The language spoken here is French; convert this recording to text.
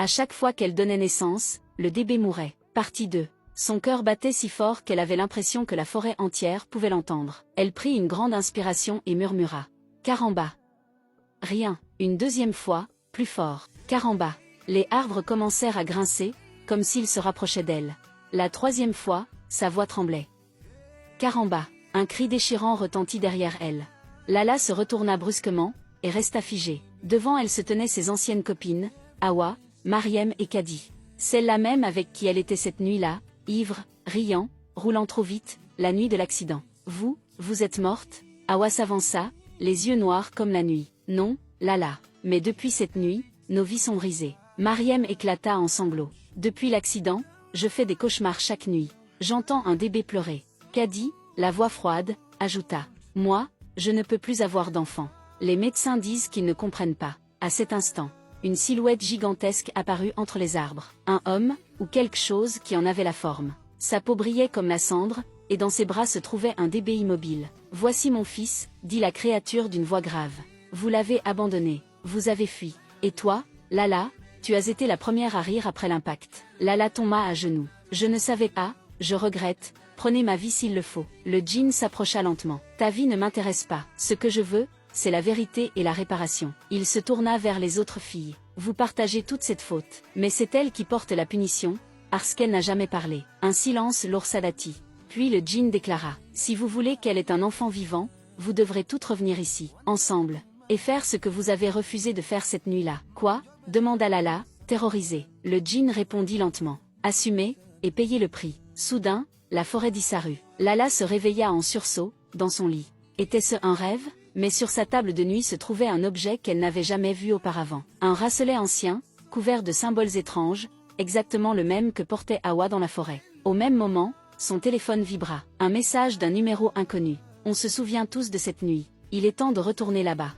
À chaque fois qu'elle donnait naissance, le bébé mourait. Partie 2. Son cœur battait si fort qu'elle avait l'impression que la forêt entière pouvait l'entendre. Elle prit une grande inspiration et murmura. Caramba. Rien. Une deuxième fois, plus fort. Caramba. Les arbres commencèrent à grincer, comme s'ils se rapprochaient d'elle. La troisième fois, sa voix tremblait. Caramba. Un cri déchirant retentit derrière elle. Lala se retourna brusquement, et resta figée. Devant elle se tenaient ses anciennes copines, Hawa, Mariem et Kadi. Celle-là même avec qui elle était cette nuit-là, ivre, riant, roulant trop vite, la nuit de l'accident. Vous êtes morte? Hawa s'avança, les yeux noirs comme la nuit. Non, Lala. Mais depuis cette nuit, nos vies sont brisées. Mariem éclata en sanglots. Depuis l'accident, je fais des cauchemars chaque nuit. J'entends un bébé pleurer. Kadi, la voix froide, ajouta. Moi, je ne peux plus avoir d'enfant. Les médecins disent qu'ils ne comprennent pas. À cet instant, une silhouette gigantesque apparut entre les arbres. Un homme, ou quelque chose qui en avait la forme. Sa peau brillait comme la cendre, et dans ses bras se trouvait un bébé immobile. Voici mon fils, dit la créature d'une voix grave. Vous l'avez abandonné, vous avez fui. Et toi, Lala, tu as été la première à rire après l'impact. Lala tomba à genoux. Je ne savais pas, je regrette, prenez ma vie s'il le faut. Le djinn s'approcha lentement. Ta vie ne m'intéresse pas. Ce que je veux, c'est la vérité et la réparation. Il se tourna vers les autres filles. Vous partagez toute cette faute. Mais c'est elle qui porte la punition, parce qu'elle n'a jamais parlé. Un silence lourd s'abattit. Puis le djinn déclara. Si vous voulez qu'elle ait un enfant vivant, vous devrez toutes revenir ici, ensemble, et faire ce que vous avez refusé de faire cette nuit-là. Quoi? Demanda Lala, terrorisée. Le djinn répondit lentement. Assumez, et payez le prix. Soudain, la forêt disparut. Lala se réveilla en sursaut, dans son lit. Était-ce un rêve? Mais sur sa table de nuit se trouvait un objet qu'elle n'avait jamais vu auparavant. Un bracelet ancien, couvert de symboles étranges, exactement le même que portait Hawa dans la forêt. Au même moment, son téléphone vibra. Un message d'un numéro inconnu. On se souvient tous de cette nuit. Il est temps de retourner là-bas.